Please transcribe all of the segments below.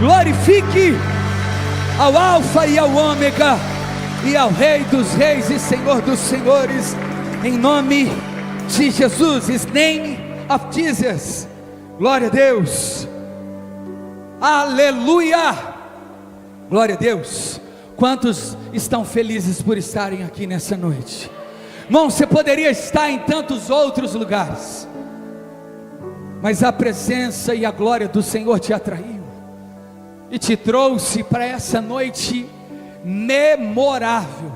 Glorifique ao Alfa e ao Ômega, e ao Rei dos Reis e Senhor dos Senhores, em nome de Jesus, in name of Jesus. Glória a Deus, aleluia, glória a Deus. Quantos estão felizes por estarem aqui nessa noite? Irmão, você poderia estar em tantos outros lugares, mas a presença e a glória do Senhor te atraiu e te trouxe para essa noite memorável.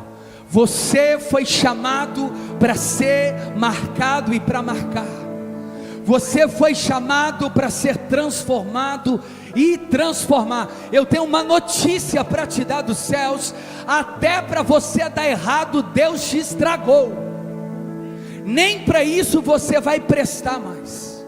Você foi chamado para ser marcado e para marcar. Você foi chamado para ser transformado e transformar. Eu tenho uma notícia para te dar dos céus: até para você dar errado, Deus te estragou. Nem para isso você vai prestar mais.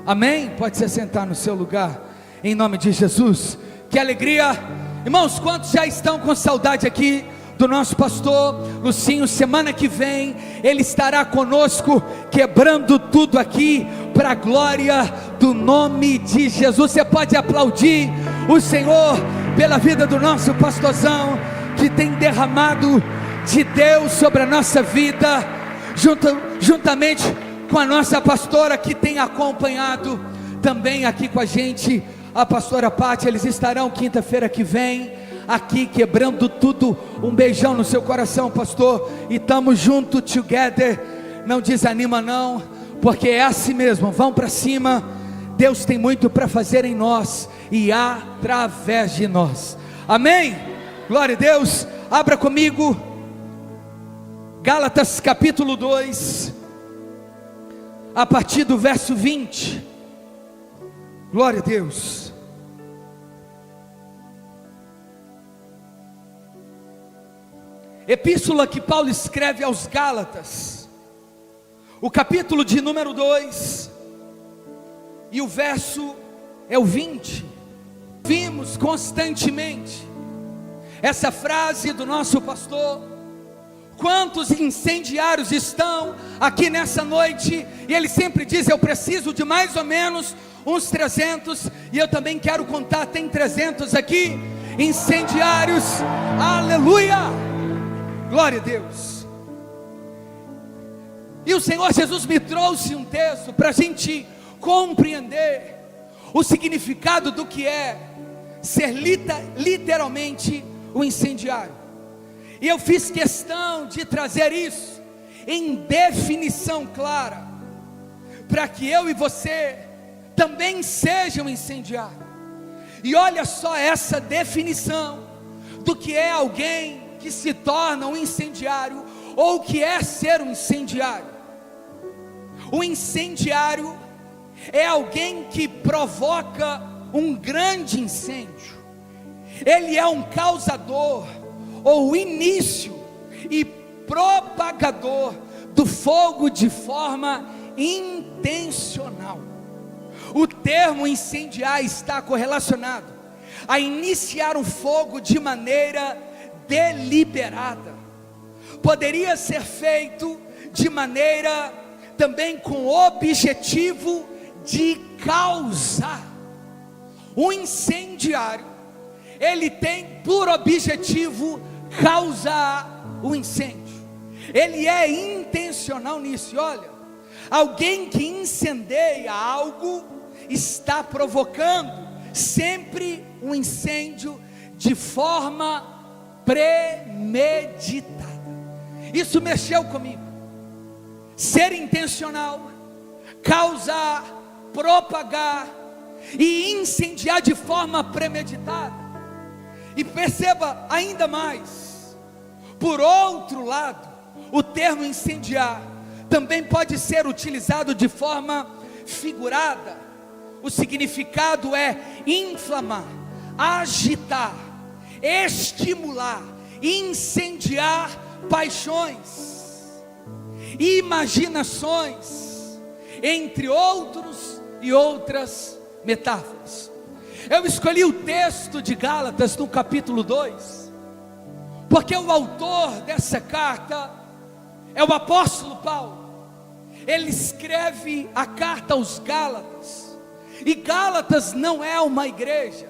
Amém? Pode se sentar no seu lugar, em nome de Jesus. Que alegria, irmãos. Quantos já estão com saudade aqui do nosso pastor Lucinho? Semana que vem ele estará conosco, quebrando tudo aqui para a glória do nome de Jesus. Você pode aplaudir o Senhor pela vida do nosso pastorzão, que tem derramado de Deus sobre a nossa vida, juntamente com a nossa pastora, que tem acompanhado também aqui com a gente, a pastora Pátia. Eles estarão quinta-feira que vem aqui quebrando tudo. Um beijão no seu coração, pastor, e estamos junto, together. Não desanima não, porque é assim mesmo. Vão para cima. Deus tem muito para fazer em nós e através de nós. Amém? Glória a Deus. Abra comigo Gálatas capítulo 2, a partir do verso 20. Glória a Deus. Epístola que Paulo escreve aos Gálatas, o capítulo de número 2, e o verso é o 20. Vimos constantemente essa frase do nosso pastor. Quantos incendiários estão aqui nessa noite? E ele sempre diz: eu preciso de mais ou menos uns 300, e eu também quero contar, tem 300 aqui, incendiários, aleluia, glória a Deus. E o Senhor Jesus me trouxe um texto para a gente compreender o significado do que é ser literalmente um incendiário. E eu fiz questão de trazer isso em definição clara, para que eu e você também sejam incendiários. E olha só essa definição do que é alguém que se torna um incendiário, ou o que é ser um incendiário. O incendiário é alguém que provoca um grande incêndio. Ele é um causador, ou início e propagador do fogo de forma intencional. O termo incendiar está correlacionado a iniciar um fogo de maneira deliberada. Poderia ser feito de maneira também com o objetivo de causar. O incendiário, ele tem por objetivo causar o incêndio. Ele é intencional nisso. E olha, alguém que incendeia algo está provocando sempre um incêndio de forma premeditada. Isso mexeu comigo. Ser intencional, causar, propagar e incendiar de forma premeditada. E perceba ainda mais, por outro lado, o termo incendiar também pode ser utilizado de forma figurada. O significado é inflamar, agitar, estimular, incendiar paixões, imaginações, entre outros e outras metáforas. Eu escolhi o texto de Gálatas no capítulo 2, porque o autor dessa carta é o apóstolo Paulo. Ele escreve a carta aos Gálatas, e Gálatas não é uma igreja,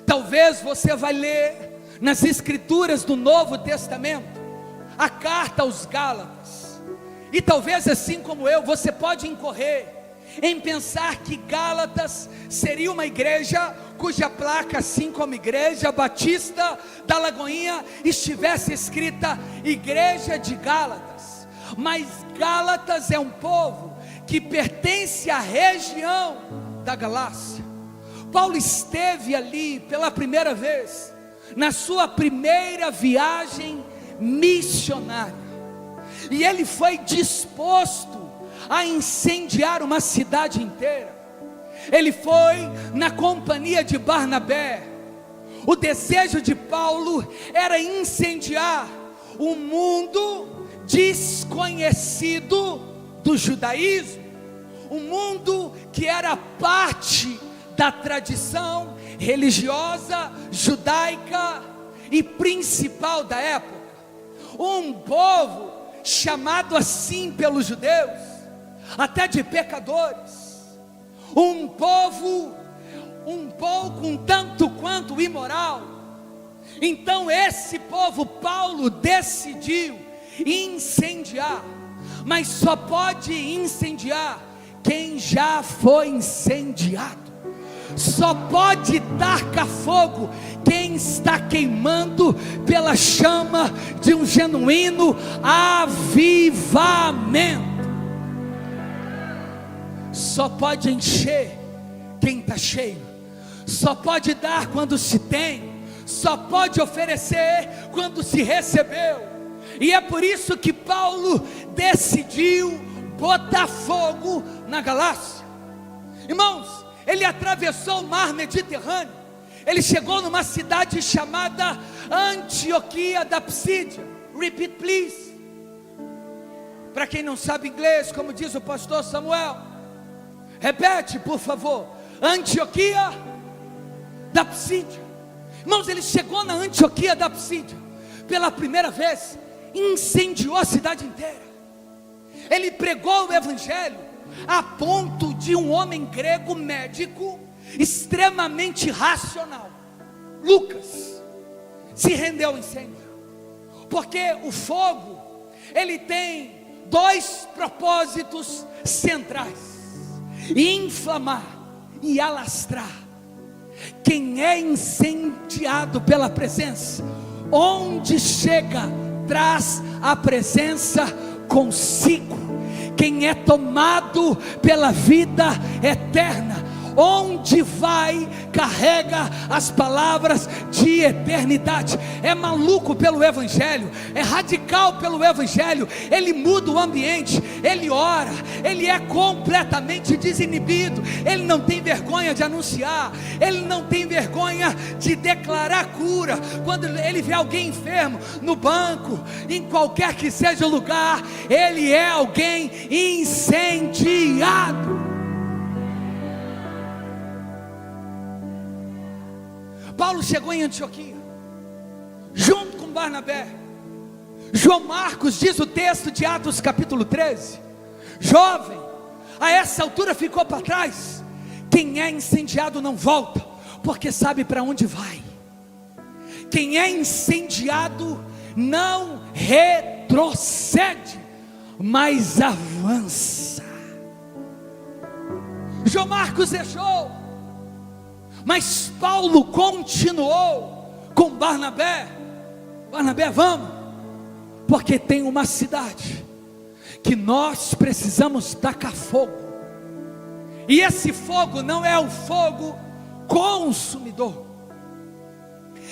Talvez você vai ler nas escrituras do Novo Testamento a carta aos Gálatas, e talvez assim como eu, você pode incorrer em pensar que Gálatas seria uma igreja cuja placa, assim como Igreja Batista da Lagoinha, estivesse escrita Igreja de Gálatas. Mas Gálatas é um povo que pertence à região da Galácia. Paulo esteve ali pela primeira vez na sua primeira viagem missionária, e ele foi disposto a incendiar uma cidade inteira. Ele foi na companhia de Barnabé. O desejo de Paulo era incendiar o mundo desconhecido do judaísmo, um mundo que era parte da tradição religiosa judaica e principal da época. Um povo chamado assim pelos judeus, até de pecadores, um povo um pouco, um tanto quanto imoral. Então esse povo Paulo decidiu incendiar, mas só pode incendiar quem já foi incendiado. Só pode tacar fogo quem está queimando pela chama de um genuíno avivamento. Só pode encher quem está cheio. Só pode dar quando se tem. Só pode oferecer quando se recebeu. E é por isso que Paulo decidiu botar fogo na Galácia. Irmãos, ele atravessou o mar Mediterrâneo. Ele chegou numa cidade chamada Antioquia da Psídia. Repeat please. Para quem não sabe inglês, como diz o pastor Samuel, repete por favor. Antioquia da Psídia. Irmãos, ele chegou na Antioquia da Psídia pela primeira vez, incendiou a cidade inteira. Ele pregou o evangelho a ponto de um homem grego médico, extremamente racional, Lucas, se rendeu ao incêndio. Porque o fogo, ele tem dois propósitos centrais: inflamar e alastrar. Quem é incendiado pela presença, onde chega, traz a presença consigo. Quem é tomado pela vida eterna, onde vai, carrega as palavras de eternidade. É maluco pelo evangelho, é radical pelo evangelho. Ele muda o ambiente, ele ora, ele é completamente desinibido. Ele não tem vergonha de anunciar, ele não tem vergonha de declarar cura. Quando ele vê alguém enfermo no banco, em qualquer que seja o lugar, ele é alguém incendiado. Paulo chegou em Antioquia, junto com Barnabé. João Marcos diz o texto de Atos capítulo 13, jovem, a essa altura ficou para trás. Quem é incendiado não volta, porque sabe para onde vai. Quem é incendiado não retrocede, mas avança. João Marcos deixou, mas Paulo continuou com Barnabé. Barnabé, vamos, porque tem uma cidade que nós precisamos tacar fogo. E esse fogo não é o fogo consumidor,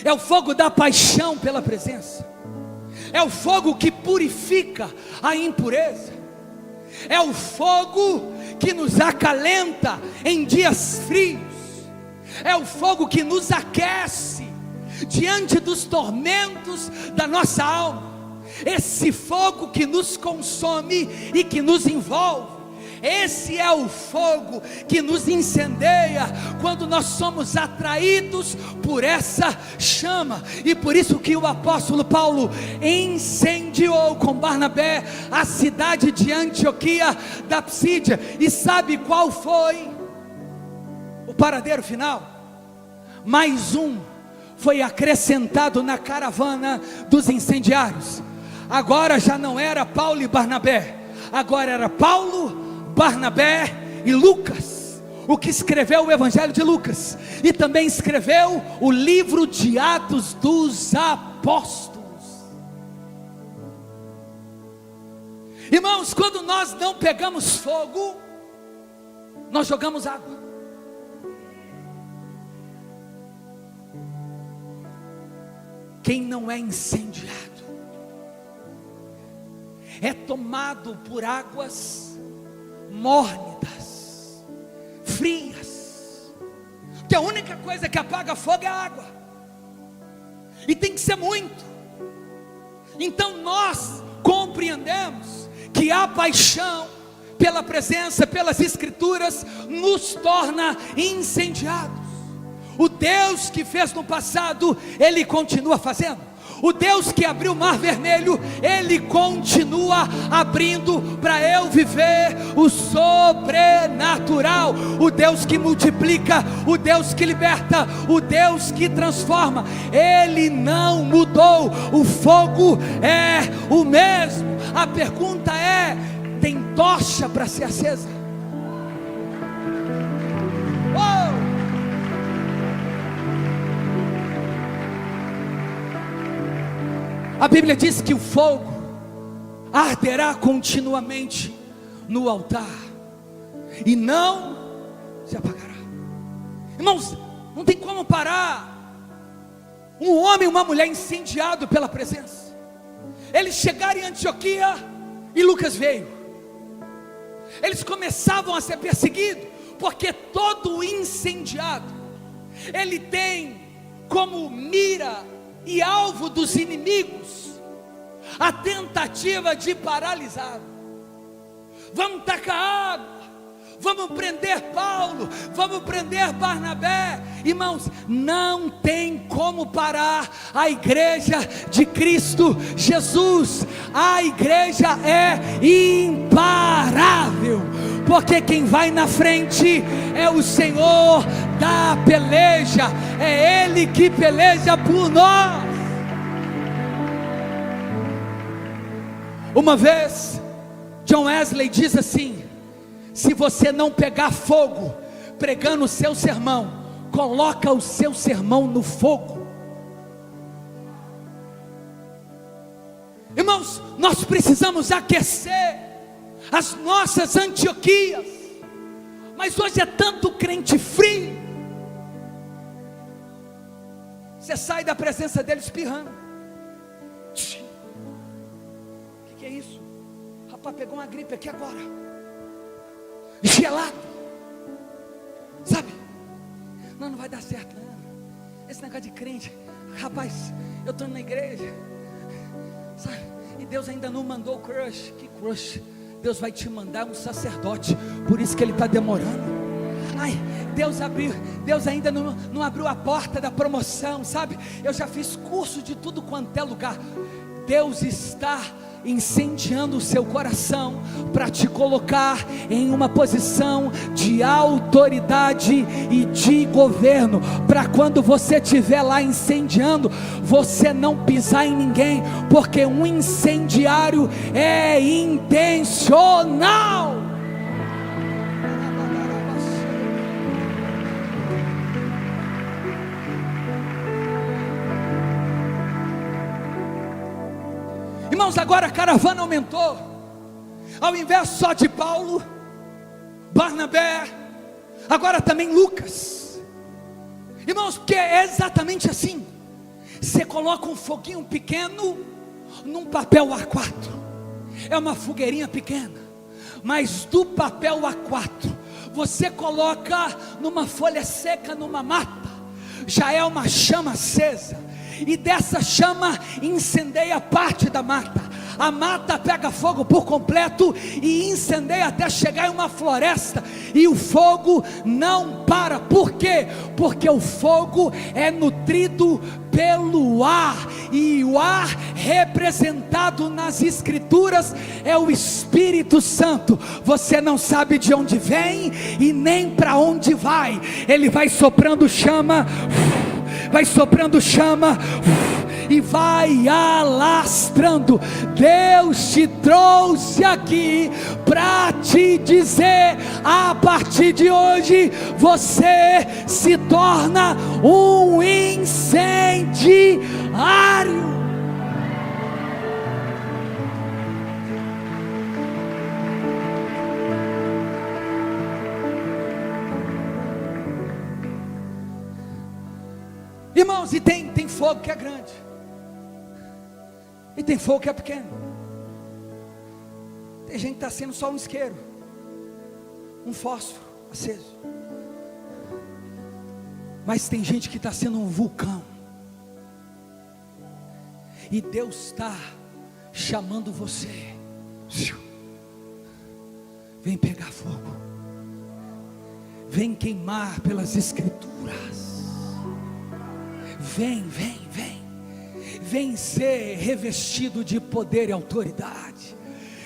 é o fogo da paixão pela presença, é o fogo que purifica a impureza, é o fogo que nos acalenta em dias frios, é o fogo que nos aquece diante dos tormentos da nossa alma. Esse fogo que nos consome e que nos envolve. Esse é o fogo que nos incendeia quando nós somos atraídos por essa chama. E por isso que o apóstolo Paulo incendiou com Barnabé a cidade de Antioquia da Psídia. E sabe qual foi o paradeiro final? mais um foi acrescentado na caravana dos incendiários. Agora já não era Paulo e Barnabé, agora era Paulo, Barnabé e Lucas, o que escreveu o Evangelho de Lucas, e também escreveu o livro de Atos dos Apóstolos. Irmãos, quando nós não pegamos fogo, nós jogamos água. Quem não é incendiado é tomado por águas mórbidas, frias, porque a única coisa que apaga fogo é a água, e tem que ser muito. Então nós compreendemos que a paixão pela presença, pelas escrituras, nos torna incendiados. O Deus que fez no passado, Ele continua fazendo. O Deus que abriu o mar vermelho, Ele continua abrindo para eu viver o sobrenatural. O Deus que multiplica, o Deus que liberta, o Deus que transforma, Ele não mudou. O fogo é o mesmo. A pergunta é: tem tocha para ser acesa? Oh! A Bíblia diz que o fogo arderá continuamente no altar e não se apagará. Irmãos, não tem como parar um homem e uma mulher incendiado pela presença. Eles chegaram em Antioquia e Lucas veio. Eles começavam a ser perseguidos, porque todo incendiado, ele tem como mira e alvo dos inimigos a tentativa de paralisá-lo. Vamos tacar água, vamos prender Paulo, vamos prender Barnabé. Irmãos, não tem como parar a igreja de Cristo Jesus. A igreja é imparável, porque quem vai na frente é o Senhor da peleja, é Ele que peleja por nós. Uma vez, John Wesley diz assim: se você não pegar fogo pregando o seu sermão, coloca o seu sermão no fogo. Irmãos, nós precisamos aquecer as nossas Antioquias, mas hoje é tanto crente frio. Você sai da presença dele espirrando. O que é isso? Rapaz, pegou uma gripe aqui agora, gelado, sabe? Não vai dar certo não. Esse negócio de crente, rapaz, eu estou na igreja, sabe? E Deus ainda não mandou o crush. Que crush? Deus vai te mandar um sacerdote, por isso que Ele está demorando. Ai, Deus ainda não abriu a porta da promoção, sabe? Eu já fiz curso de tudo quanto é lugar. Deus está incendiando o seu coração para te colocar em uma posição de autoridade e de governo, para quando você estiver lá incendiando, você não pisar em ninguém, porque um incendiário é intencional. Irmãos, agora a caravana aumentou. Ao invés só de Paulo, Barnabé, agora também Lucas. Irmãos, porque é exatamente assim. Você coloca um foguinho pequeno num papel A4. É uma fogueirinha pequena, mas do papel A4 você coloca numa folha seca, numa mata, já é uma chama acesa. E dessa chama incendeia parte da mata. a mata pega fogo por completo e incendeia até chegar em uma floresta, e o fogo não para. Por quê? Porque o fogo é nutrido pelo ar, e o ar representado nas escrituras é o Espírito Santo. Você não sabe de onde vem e nem para onde vai. Ele vai soprando chama, vai soprando chama e vai alastrando. Deus te trouxe aqui para te dizer: a partir de hoje você se torna um incendiário. Irmãos, e tem fogo que é grande, e tem fogo que é pequeno. Tem gente que está sendo só um isqueiro, um fósforo aceso. Mas tem gente que está sendo um vulcão, e Deus está chamando você. Vem pegar fogo, vem queimar pelas escrituras. Vem, vem, vem. Vem ser revestido de poder e autoridade.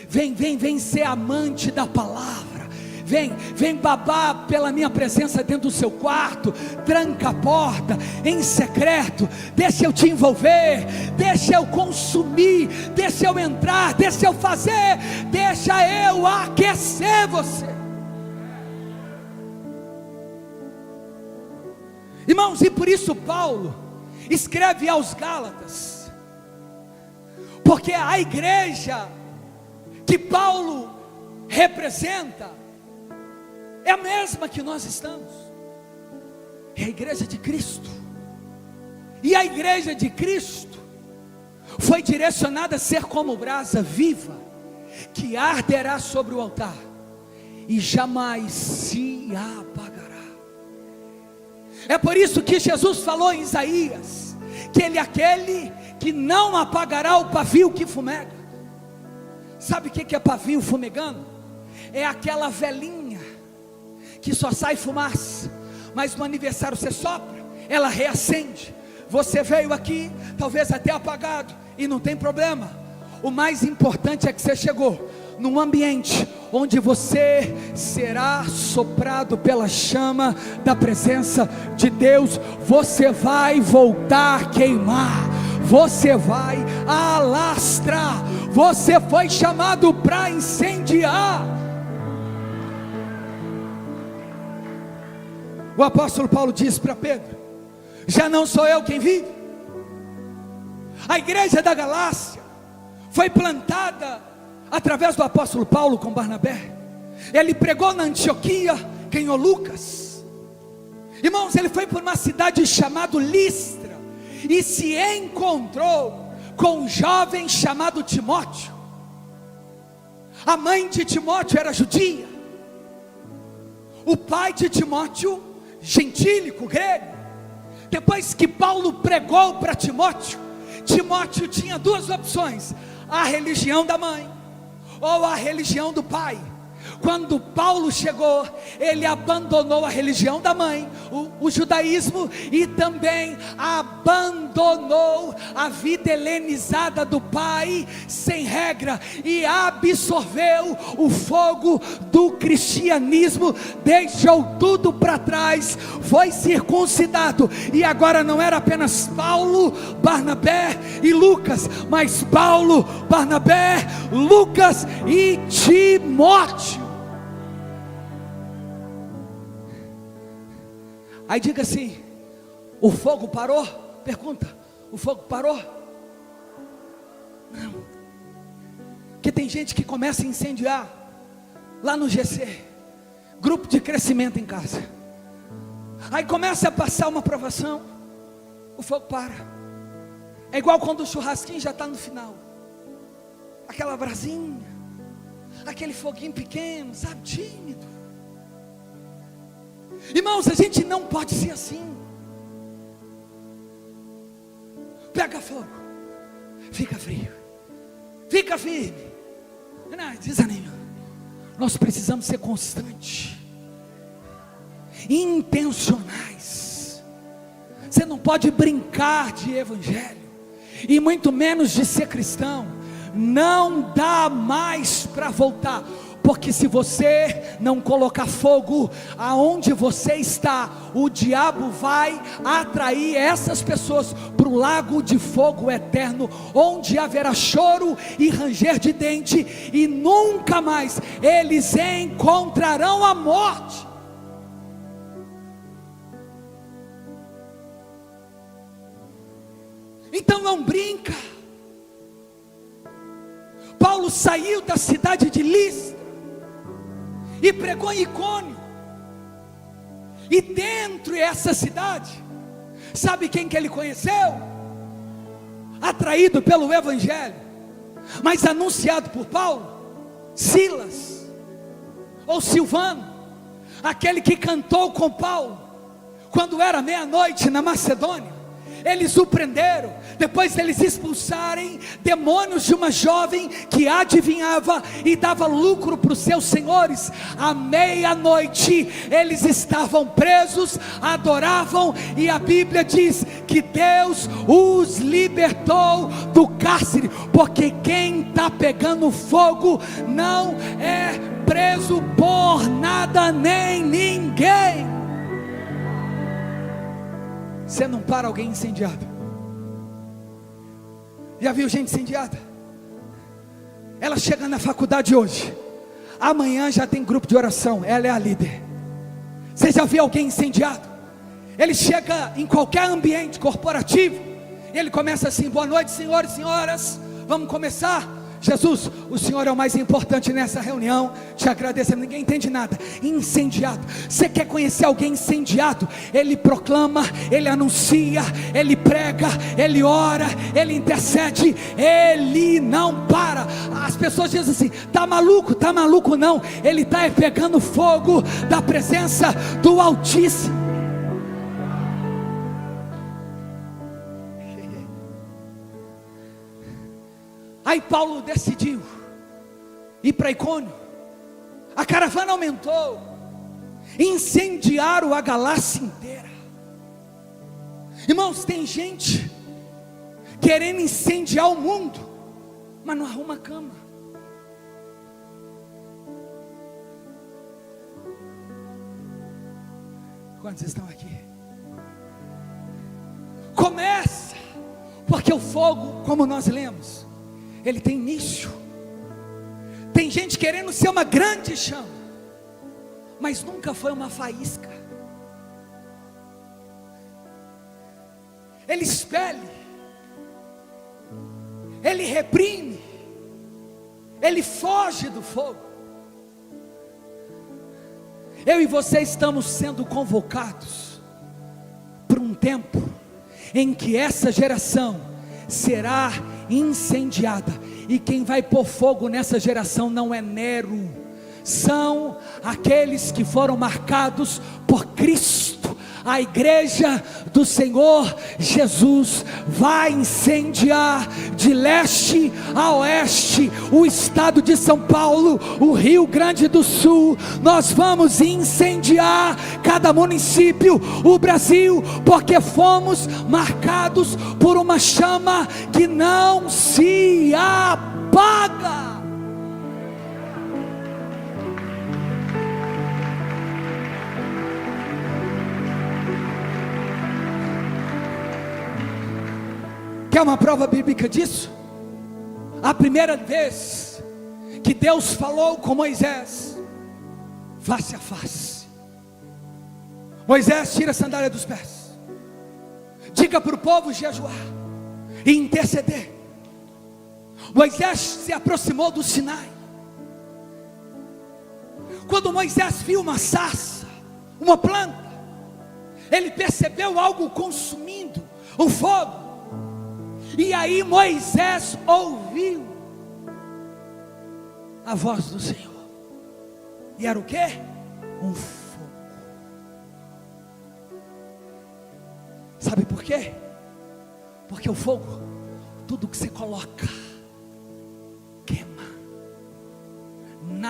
Vem, vem, vem ser amante da palavra. Vem, vem babar pela minha presença dentro do seu quarto. Tranca a porta em secreto. Deixa eu te envolver, deixa eu consumir, deixa eu entrar, deixa eu fazer, deixa eu aquecer você. Irmãos, e por isso Paulo escreve aos Gálatas, porque a igreja que Paulo representa é a mesma que nós estamos, é a igreja de Cristo. E a igreja de Cristo foi direcionada a ser como brasa viva, que arderá sobre o altar e jamais se apagará. É por isso que Jesus falou em Isaías, que Ele é aquele que não apagará o pavio que fumega. Sabe o que é pavio fumegando? É aquela velinha que só sai fumaça, mas no aniversário você sopra, ela reacende. Você veio aqui, talvez até apagado, e não tem problema. O mais importante é que você chegou num ambiente onde você será soprado pela chama da presença de Deus. Você vai voltar a queimar, você vai alastrar. Você foi chamado para incendiar. O apóstolo Paulo disse para Pedro: já não sou eu quem vive. A igreja da Galácia foi plantada através do apóstolo Paulo com Barnabé. Ele pregou na Antioquia, ganhou Lucas. Irmãos, ele foi por uma cidade chamada Listra e se encontrou com um jovem chamado Timóteo. A mãe de Timóteo era judia, o pai de Timóteo gentílico, grego. Depois que Paulo pregou para Timóteo, Timóteo tinha duas opções: a religião da mãe ou a religião do pai. Quando Paulo chegou, ele abandonou a religião da mãe, o judaísmo, e também abandonou a vida helenizada do pai, sem regra, e absorveu o fogo do cristianismo, deixou tudo para trás, foi circuncidado, e agora não era apenas Paulo, Barnabé e Lucas, mas Paulo, Barnabé, Lucas e Timóteo. Aí diga assim: o fogo parou? Pergunta: o fogo parou? Não. Porque tem gente que começa a incendiar lá no GC, grupo de crescimento em casa. Aí começa a passar uma provação, o fogo para. É igual quando o churrasquinho já está no final, aquela brasinha, aquele foguinho pequeno, sabe, tímido. Irmãos, a gente não pode ser assim. Pega fogo, fica frio, fica firme, não desanima. Nós precisamos ser constantes, intencionais. Você não pode brincar de evangelho, e muito menos de ser cristão. Não dá mais para voltar, porque se você não colocar fogo aonde você está, o diabo vai atrair essas pessoas para o lago de fogo eterno, onde haverá choro e ranger de dente, e nunca mais eles encontrarão a morte. Então não brinca. Paulo saiu da cidade de Listra e pregou em Icônio, e dentro dessa cidade, sabe quem que ele conheceu? Atraído pelo evangelho, mas anunciado por Paulo, Silas, ou Silvano, aquele que cantou com Paulo, quando era meia-noite na Macedônia. Eles o prenderam, depois eles expulsarem demônios de uma jovem que adivinhava e dava lucro para os seus senhores. À meia-noite eles estavam presos, adoravam, e a Bíblia diz que Deus os libertou do cárcere, porque quem está pegando fogo não é preso por nada nem ninguém. Você não para alguém incendiado. Já viu gente incendiada? Ela chega na faculdade hoje, amanhã já tem grupo de oração, ela é a líder. Você já viu alguém incendiado? Ele chega em qualquer ambiente corporativo, e ele começa assim: boa noite, senhores e senhoras, vamos começar? Jesus, o Senhor é o mais importante nessa reunião, te agradecendo. Ninguém entende nada. Incendiado. Você quer conhecer alguém incendiado? Ele proclama, ele anuncia, ele prega, ele ora, ele intercede, ele não para. As pessoas dizem assim: tá maluco? Tá maluco não, ele está pegando fogo da presença do Altíssimo. Aí Paulo decidiu ir para Icônio. A caravana aumentou, incendiaram a Galácia inteira. Irmãos, tem gente querendo incendiar o mundo, mas não arruma cama. Quantos estão aqui? Começa, porque o fogo, como nós lemos, ele tem início. Tem gente querendo ser uma grande chama, mas nunca foi uma faísca. Ele expele, ele reprime, ele foge do fogo. Eu e você estamos sendo convocados para um tempo em que essa geração será incendiada, e quem vai pôr fogo nessa geração não é Nero, são aqueles que foram marcados por Cristo. A igreja do Senhor Jesus vai incendiar de leste a oeste o estado de São Paulo, o Rio Grande do Sul. Nós vamos incendiar cada município, o Brasil, porque fomos marcados por uma chama que não se apaga. Quer uma prova bíblica disso? A primeira vez que Deus falou com Moisés, face a face, Moisés tira a sandália dos pés, diga para o povo jejuar e interceder. Moisés se aproximou do Sinai. Quando Moisés viu uma sarça, uma planta, ele percebeu algo consumindo o fogo. E aí Moisés ouviu a voz do Senhor, e era o que? Um fogo. Sabe por quê? Porque o fogo, tudo que você coloca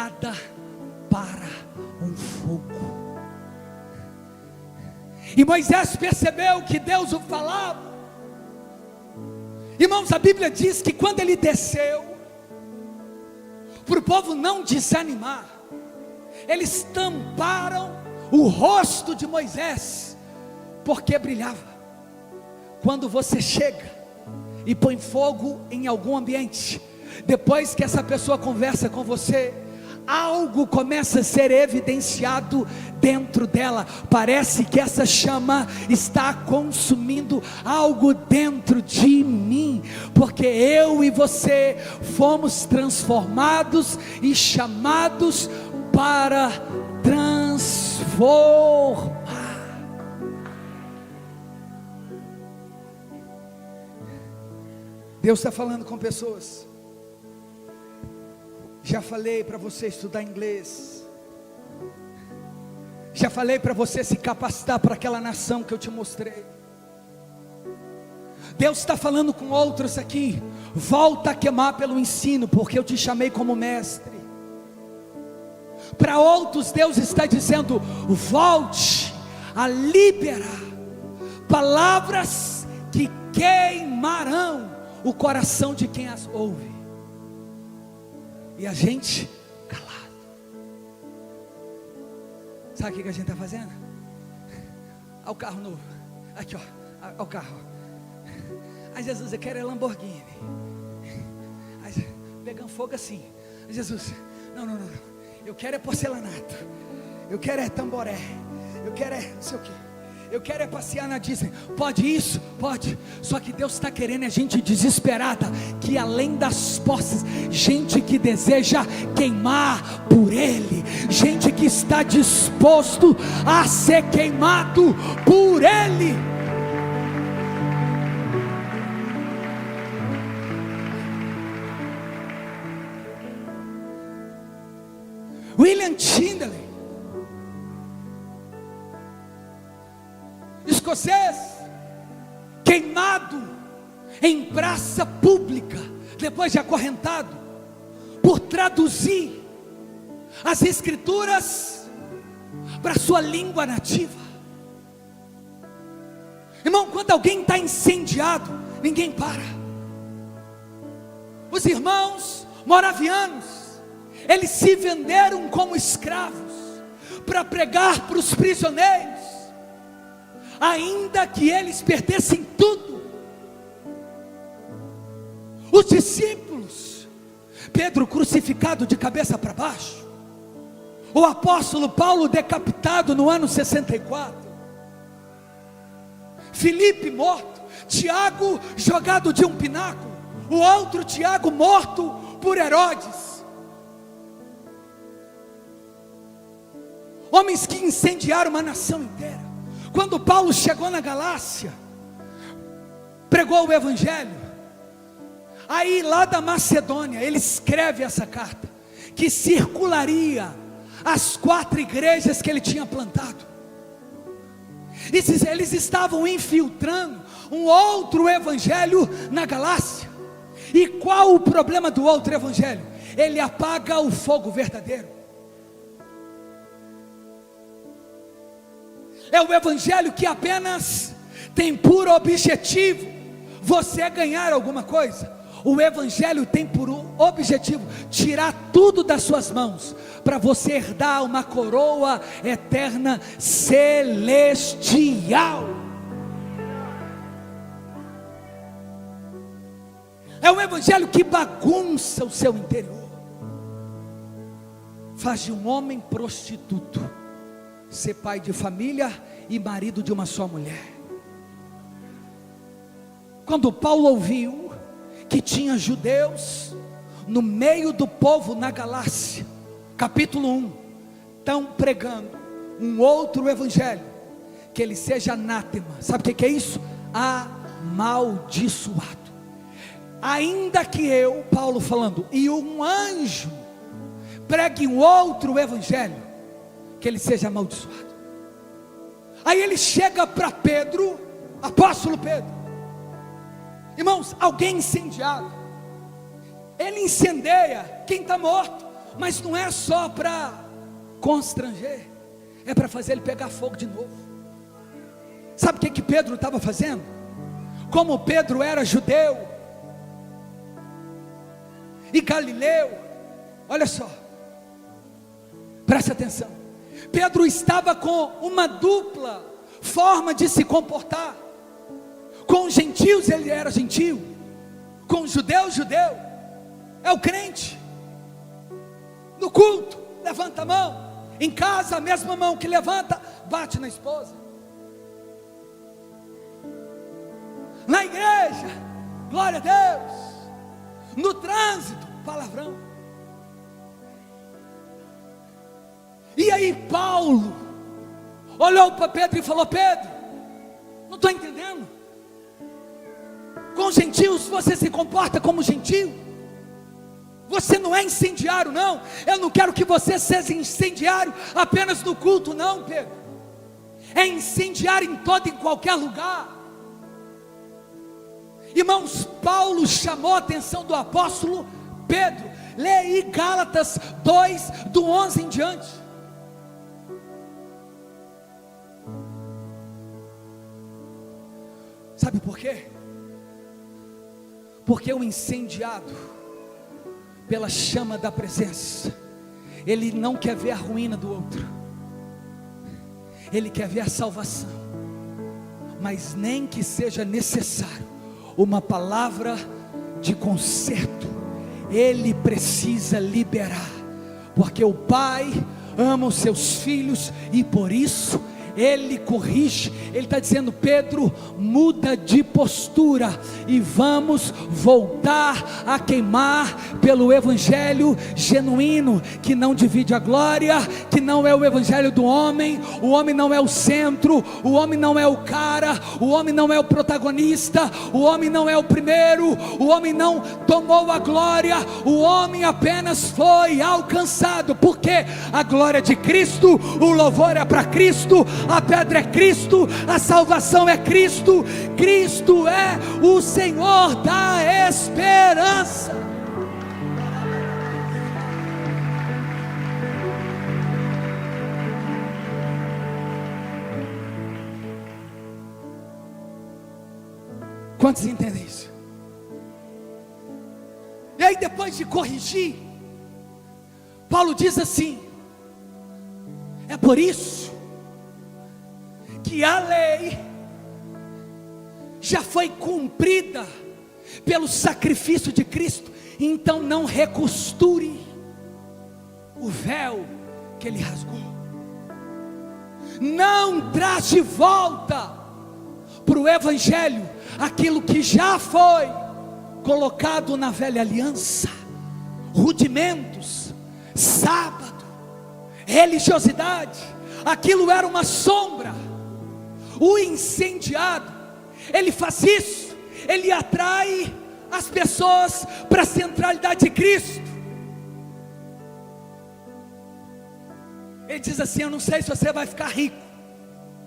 nada para um fogo. E Moisés percebeu que Deus o falava. Irmãos, a Bíblia diz que quando ele desceu, para o povo não desanimar, eles tamparam o rosto de Moisés, porque brilhava. Quando você chega e põe fogo em algum ambiente, depois que essa pessoa conversa com você, algo começa a ser evidenciado dentro dela. Parece que essa chama está consumindo algo dentro de mim, porque eu e você fomos transformados e chamados para transformar. Deus está falando com pessoas. Já falei para você estudar inglês. Já falei para você se capacitar para aquela nação que eu te mostrei. Deus está falando com outros aqui. Volta a queimar pelo ensino, porque eu te chamei como mestre. Para outros, Deus está dizendo: volte a liberar palavras que queimarão o coração de quem as ouve. E a gente calado. Sabe o que a gente está fazendo? Olha o carro novo. Aqui ó, olha o carro. Ai Jesus, eu quero é Lamborghini. Aí, pegando fogo assim. Ai, Jesus, não. Eu quero é porcelanato. Eu quero é tamboré. Eu quero é não sei o que. Eu quero é passear na Disney. Pode isso? Pode. Só que Deus está querendo gente desesperada, que além das posses, gente que deseja queimar por Ele, gente que está disposto a ser queimado por Ele. William Tyndale, escocês, queimado em praça pública, depois de acorrentado, por traduzir as escrituras para a sua língua nativa. Irmão, quando alguém está incendiado, ninguém para. Os irmãos moravianos, eles se venderam como escravos para pregar para os prisioneiros, ainda que eles perdessem tudo. Os discípulos, Pedro crucificado de cabeça para baixo, o apóstolo Paulo decapitado no ano 64, Filipe morto, Tiago jogado de um pináculo, o outro Tiago morto por Herodes. Homens que incendiaram uma nação inteira. Quando Paulo chegou na Galácia, pregou o Evangelho, aí lá da Macedônia, ele escreve essa carta, que circularia as 4 igrejas que ele tinha plantado. Eles estavam infiltrando um outro evangelho na Galácia. E qual o problema do outro evangelho? Ele apaga o fogo verdadeiro. É o evangelho que apenas tem por objetivo você ganhar alguma coisa. O evangelho tem por objetivo tirar tudo das suas mãos, para você herdar uma coroa eterna celestial. É um evangelho que bagunça o seu interior, faz de um homem prostituto ser pai de família e marido de uma só mulher. Quando Paulo ouviu que tinha judeus no meio do povo na Galácia, capítulo 1, estão pregando um outro evangelho, que ele seja anátema. Sabe o que é isso? Amaldiçoado. Ainda que eu, Paulo falando, e um anjo pregue um outro evangelho, que ele seja amaldiçoado. Aí ele chega para Pedro, apóstolo Pedro. Irmãos, alguém incendiado, ele incendeia quem está morto. mas não é só para constranger, é para fazer ele pegar fogo de novo. Sabe o que Pedro estava fazendo? Como Pedro era judeu e galileu, olha só, preste atenção, Pedro estava com uma dupla forma de se comportar. Com os gentios ele era gentio, com os judeus, judeu, é o crente. No culto, levanta a mão. Em casa, a mesma mão que levanta, bate na esposa. Na igreja, glória a Deus. No trânsito, palavrão. E aí Paulo olhou para Pedro e falou: Pedro, não estou entendendo. Com os gentios você se comporta como gentio. Você não é incendiário, não. Eu não quero que você seja incendiário apenas no culto, não, Pedro. É incendiário em todo e em qualquer lugar. Irmãos, Paulo chamou a atenção do apóstolo Pedro. Leia aí Gálatas 2, do 11 em diante. Sabe por quê? Porque o incendiado pela chama da presença, ele não quer ver a ruína do outro, ele quer ver a salvação. Mas nem que seja necessário uma palavra de conserto, ele precisa liberar, porque o pai ama os seus filhos e por isso ele corrige. Ele está dizendo: Pedro, muda de postura e vamos voltar a queimar pelo evangelho genuíno, que não divide a glória, que não é o evangelho do homem. O homem não é o centro, o homem não é o cara, o homem não é o protagonista, o homem não é o primeiro, o homem não tomou a glória, o homem apenas foi alcançado. Porque a glória de Cristo, o louvor é para Cristo, a pedra é Cristo, a salvação é Cristo. Cristo é o Senhor da esperança. Quantos entendem isso? E aí, depois de corrigir, Paulo diz assim: é por isso que a lei já foi cumprida pelo sacrifício de Cristo. Então não recosture o véu que ele rasgou. Não traz de volta para o evangelho aquilo que já foi colocado na velha aliança. Rudimentos, sábado, religiosidade, aquilo era uma sombra. O incendiado, ele faz isso, ele atrai as pessoas para a centralidade de Cristo. Ele diz assim: eu não sei se você vai ficar rico,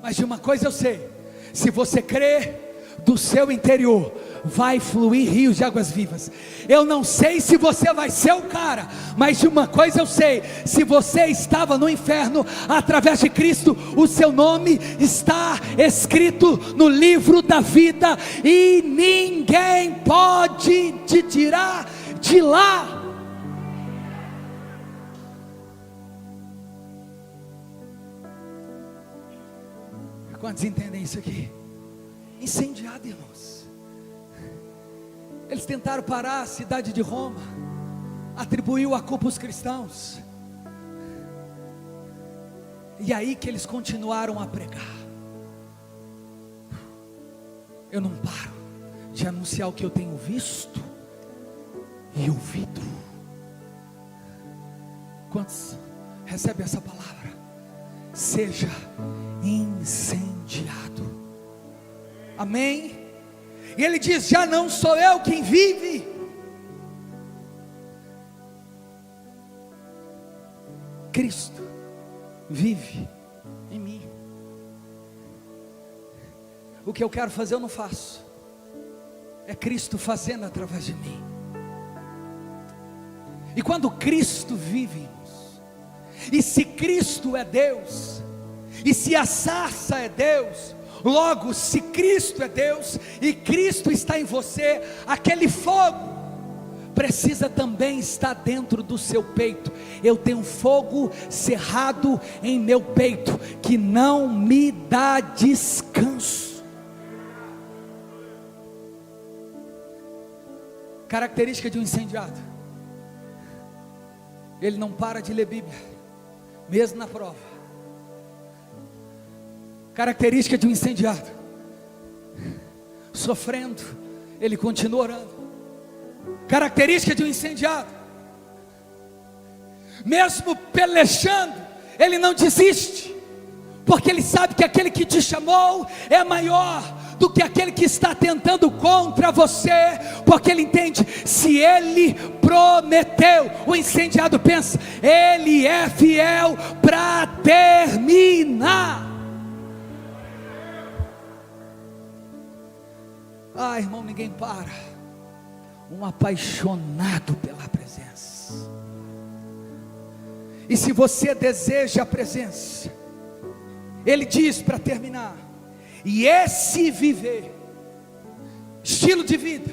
mas de uma coisa eu sei: se você crer, do seu interior vai fluir rios de águas vivas. Eu não sei se você vai ser o cara, mas de uma coisa eu sei: se você estava no inferno, através de Cristo, o seu nome está escrito no livro da vida, e ninguém pode te tirar de lá. Quantos entendem isso aqui? Incendiado, irmãos. Eles tentaram parar a cidade de Roma, atribuiu a culpa aos cristãos, e aí que eles continuaram a pregar. Eu não paro de anunciar o que eu tenho visto e ouvido. Quantos recebem essa palavra? Seja incendiado. Amém? E ele diz: já não sou eu quem vive, Cristo vive em mim. O que eu quero fazer eu não faço, é Cristo fazendo através de mim. E quando Cristo vive em nós, e se Cristo é Deus, e se a sarça é Deus, logo se Cristo é Deus, e Cristo está em você, aquele fogo precisa também estar dentro do seu peito. Eu tenho fogo cerrado em meu peito, que não me dá descanso. Característica de um incendiado: ele não para de ler Bíblia, mesmo na prova. Característica de um incendiado: sofrendo, ele continua orando. Característica de um incendiado: mesmo pelejando, ele não desiste, porque ele sabe que aquele que te chamou é maior do que aquele que está tentando contra você, porque ele entende, se ele prometeu, o incendiado pensa, ele é fiel para terminar. Ah, irmão, ninguém para. Um apaixonado pela presença. E se você deseja a presença, ele diz para terminar: e esse viver, estilo de vida,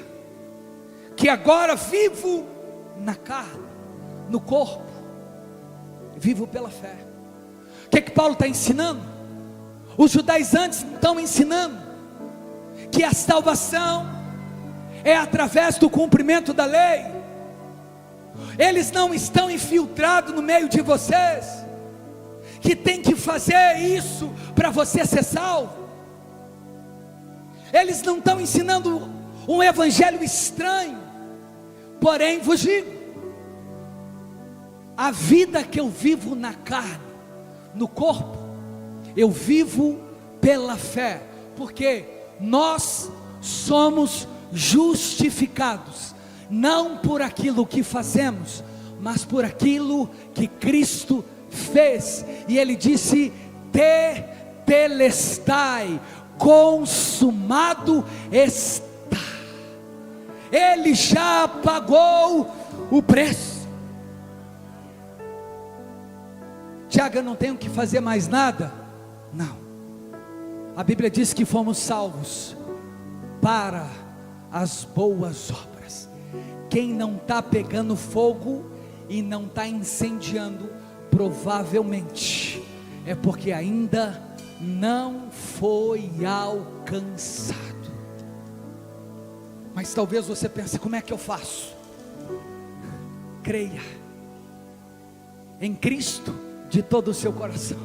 que agora vivo na carne, no corpo, vivo pela fé. O que Paulo está ensinando? Os judaizantes estão ensinando que a salvação é através do cumprimento da lei. Eles não estão infiltrados no meio de vocês, que tem que fazer isso para você ser salvo. Eles não estão ensinando um evangelho estranho. Porém vos digo, a vida que eu vivo na carne, no corpo, eu vivo pela fé, porque nós somos justificados, não por aquilo que fazemos, mas por aquilo que Cristo fez. E ele disse: tetelestai, consumado está. Ele já pagou o preço. Tiago, eu não tenho que fazer mais nada? Não. A Bíblia diz que fomos salvos para as boas obras. Quem não está pegando fogo e não está incendiando, provavelmente é porque ainda não foi alcançado. Mas talvez você pense: como é que eu faço? Creia em Cristo de todo o seu coração,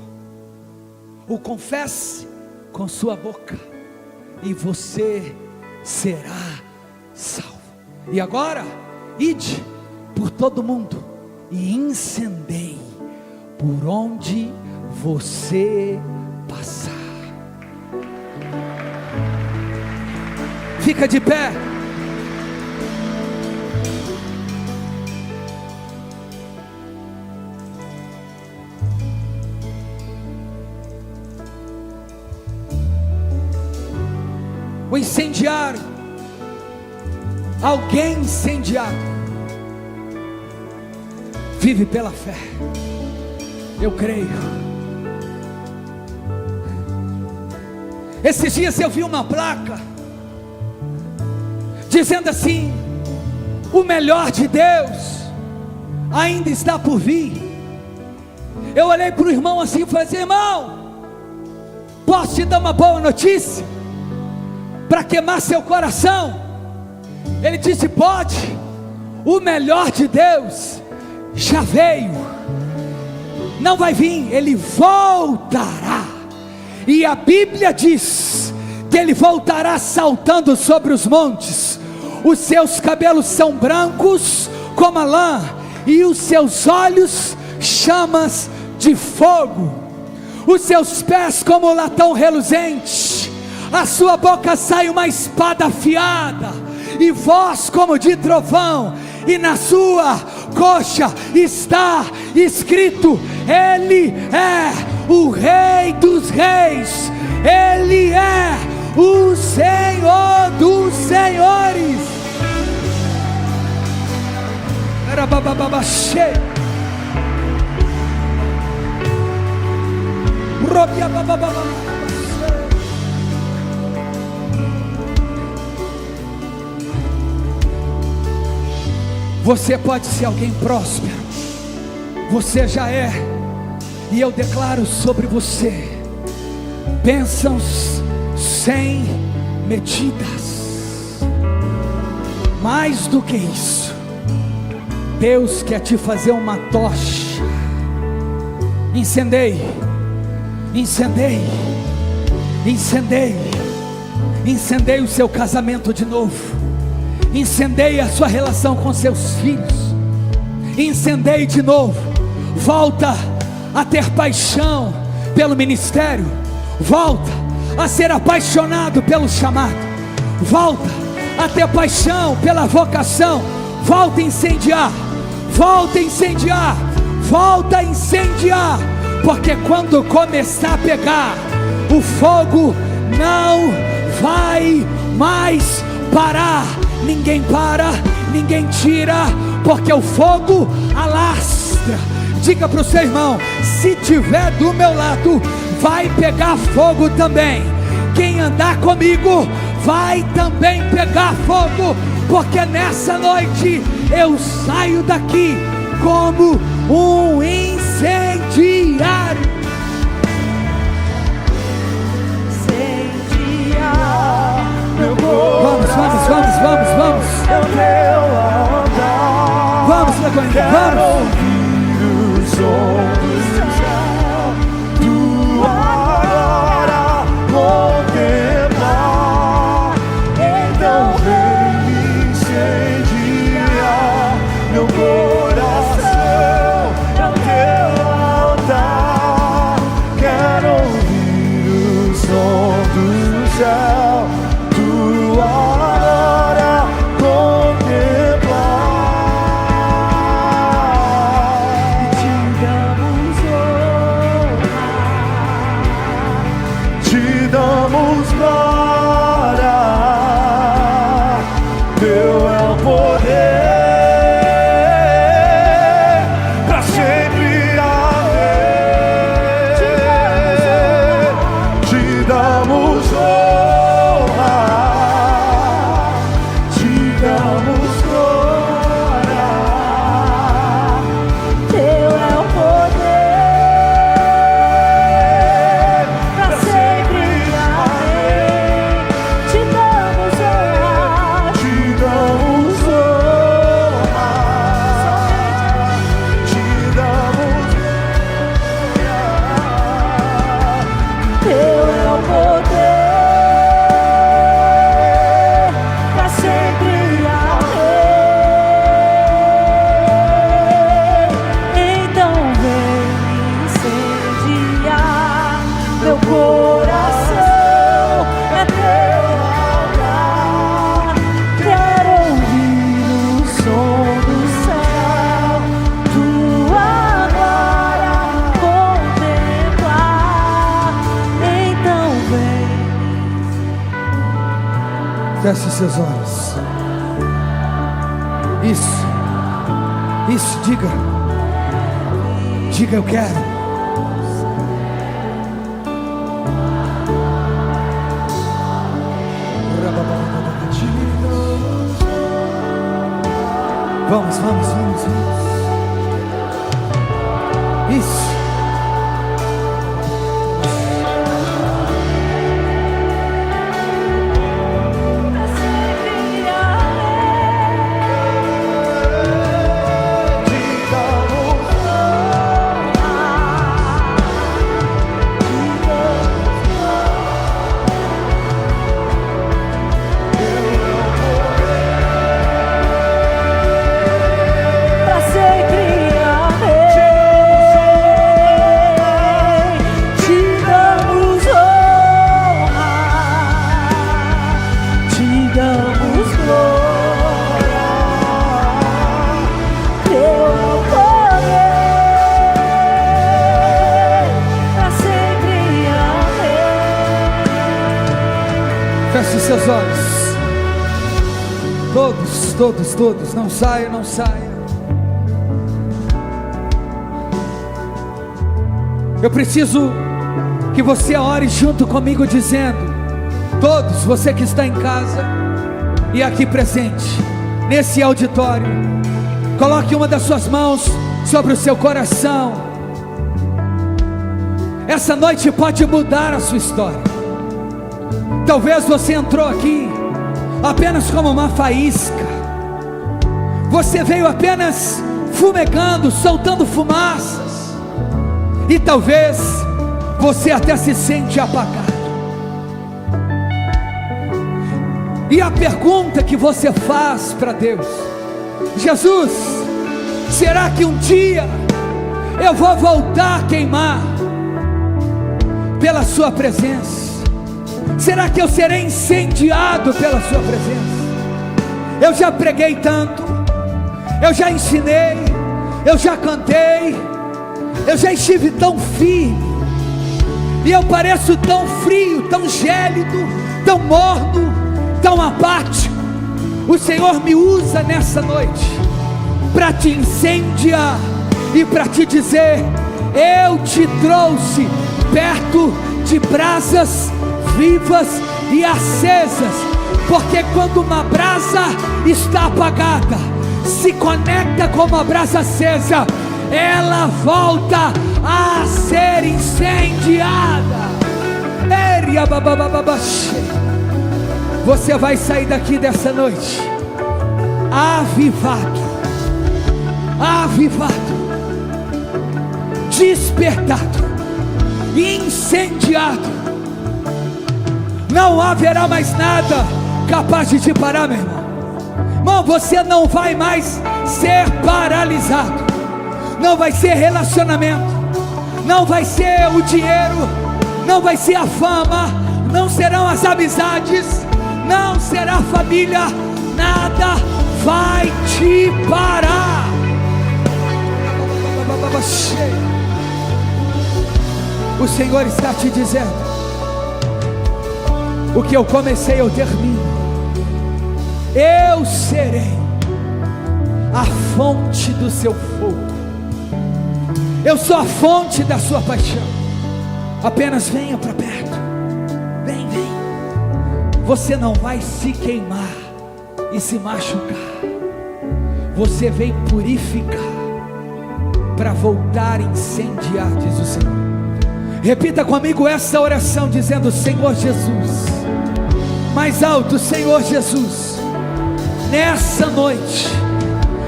o confesse com sua boca, e você será salvo. E agora, ide por todo mundo e incendei por onde você passar. Fica de pé. O incendiário, alguém incendiado, vive pela fé. Eu creio. Esses dias eu vi uma placa dizendo assim: o melhor de Deus ainda está por vir. Eu olhei para o irmão assim e falei assim: irmão, posso te dar uma boa notícia para queimar seu coração? Ele disse: pode. O melhor de Deus já veio, não vai vir, ele voltará. E a Bíblia diz que ele voltará saltando sobre os montes. Os seus cabelos são brancos como a lã, e os seus olhos chamas de fogo, os seus pés como latão reluzente, a sua boca sai uma espada afiada, e voz como de trovão, e na sua coxa está escrito: Ele é o Rei dos Reis, Ele é o Senhor dos Senhores. baixei. Você pode ser alguém próspero, você já é, e eu declaro sobre você bênçãos sem medidas. Mais do que isso, Deus quer te fazer uma tocha. Incendeie, incendeie, incendeie, incendeie o seu casamento de novo. Incendeie a sua relação com seus filhos. Incendeie de novo. Volta a ter paixão pelo ministério. Volta a ser apaixonado pelo chamado. Volta a ter paixão pela vocação. Volta a incendiar. Volta a incendiar. Volta a incendiar. Porque quando começar a pegar, o fogo não vai mais parar. Ninguém para, ninguém tira, porque o fogo alastra. Diga para o seu irmão: se tiver do meu lado, vai pegar fogo também. Quem andar comigo vai também pegar fogo, porque nessa noite eu saio daqui como um incendiário. Vamos. Vamos, Lagoinha, vamos. O som do céu, tua glória contemplar. Então vem me incendiar. Meu coração é o teu altar. Quero ouvir o som do céu, tua glória contemplar. Te damos glória, teu é o poder, pra sempre amém. Te damos honra, te damos glória, teu é o poder, pra sempre amém. Te damos honra, te damos honra, te damos glória, teu é o poder, pra sempre amém. Então vem incendiar meu coração, é teu altar. Quero ouvir o som do céu, tua glória contemplar. Então vem. Feche seus olhos. Isso, diga, eu quero. Vamos. Isso. Feche seus olhos. Todos, não saia. Eu preciso que você ore junto comigo dizendo, todos, você que está em casa e aqui presente, nesse auditório, coloque uma das suas mãos sobre o seu coração. Essa noite pode mudar a sua história. Talvez você entrou aqui apenas como uma faísca. Você veio apenas fumegando, soltando fumaças. E talvez você até se sente apagado. E a pergunta que você faz para Deus: Jesus, será que um dia eu vou voltar a queimar pela sua presença? Será que eu serei incendiado pela sua presença? Eu já preguei tanto, eu já ensinei, eu já cantei, eu já estive tão firme, e eu pareço tão frio, tão gélido, tão morno, tão apático. O Senhor me usa nessa noite para te incendiar e para te dizer: eu te trouxe perto de brasas vivas e acesas, porque quando uma brasa está apagada, se conecta com uma brasa acesa, ela volta a ser incendiada. Você vai sair daqui dessa noite avivado, despertado, incendiado. Não haverá mais nada capaz de te parar, meu irmão. Irmão, você não vai mais ser paralisado. Não vai ser relacionamento, não vai ser o dinheiro, não vai ser a fama, não serão as amizades, não será a família. Nada vai te parar. O Senhor está te dizendo: o que eu comecei eu termino. Eu serei a fonte do seu fogo. Eu sou a fonte da sua paixão. Apenas venha para perto. Vem. Você não vai se queimar e se machucar. Você vem purificar para voltar a incendiar, diz o Senhor. Repita comigo essa oração dizendo: Senhor Jesus. Mais alto: Senhor Jesus, nessa noite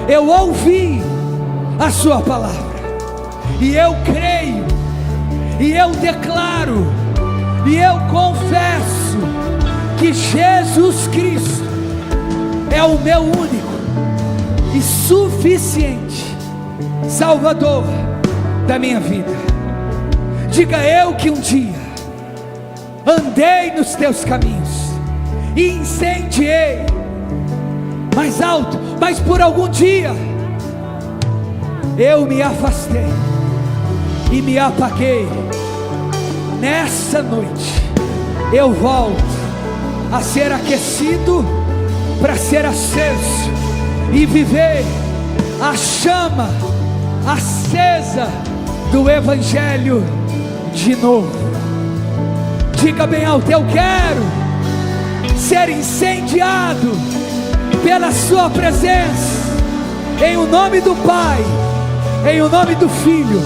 eu ouvi a sua palavra, e eu creio, e eu declaro, e eu confesso que Jesus Cristo é o meu único e suficiente Salvador da minha vida. Diga: eu que um dia andei nos teus caminhos e incendiei. Mais alto: mas por algum dia eu me afastei e me apaguei. Nessa noite eu volto a ser aquecido para ser aceso e viver a chama acesa do Evangelho de novo. Diga bem alto: eu quero ser incendiado pela sua presença, em o nome do Pai, em o nome do Filho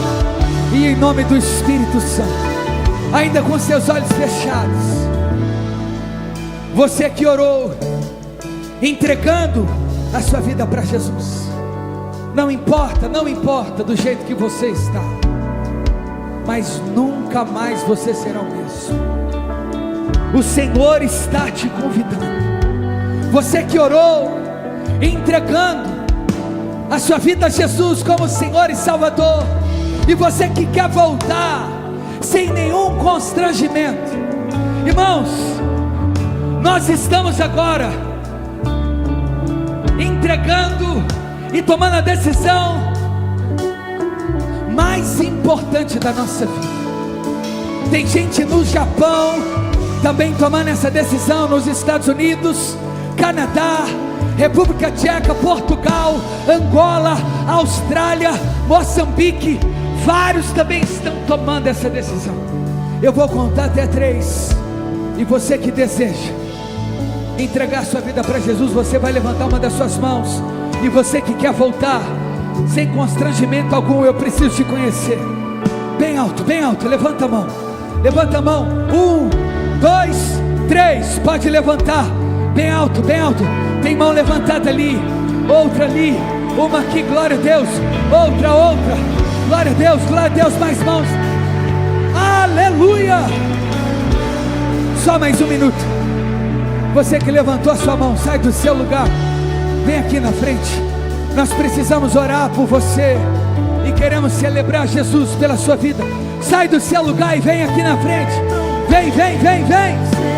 e em nome do Espírito Santo. Ainda com seus olhos fechados, você que orou entregando a sua vida para Jesus, não importa do jeito que você está, mas nunca mais você será o mesmo. O Senhor está te convidando. Você que orou entregando a sua vida a Jesus como Senhor e Salvador, e você que quer voltar sem nenhum constrangimento, irmãos, nós estamos agora entregando e tomando a decisão mais importante da nossa vida. Tem gente no Japão também tomando essa decisão, nos Estados Unidos, Canadá, República Tcheca, Portugal, Angola, Austrália, Moçambique, Vários também estão tomando essa decisão. Eu vou contar até 3. E você que deseja entregar sua vida para Jesus, você vai levantar uma das suas mãos. E você que quer voltar, sem constrangimento algum, eu preciso te conhecer. Bem alto, levanta a mão. Levanta a mão. 1, 2, 3. Pode levantar. Bem alto. Tem mão levantada ali, outra ali, uma aqui, glória a Deus. Outra, glória a Deus, mais mãos. Aleluia. Só mais 1 minuto. Você que levantou a sua mão, sai do seu lugar, vem aqui na frente. Nós precisamos orar por você e queremos celebrar Jesus pela sua vida. Sai do seu lugar e vem aqui na frente. Vem.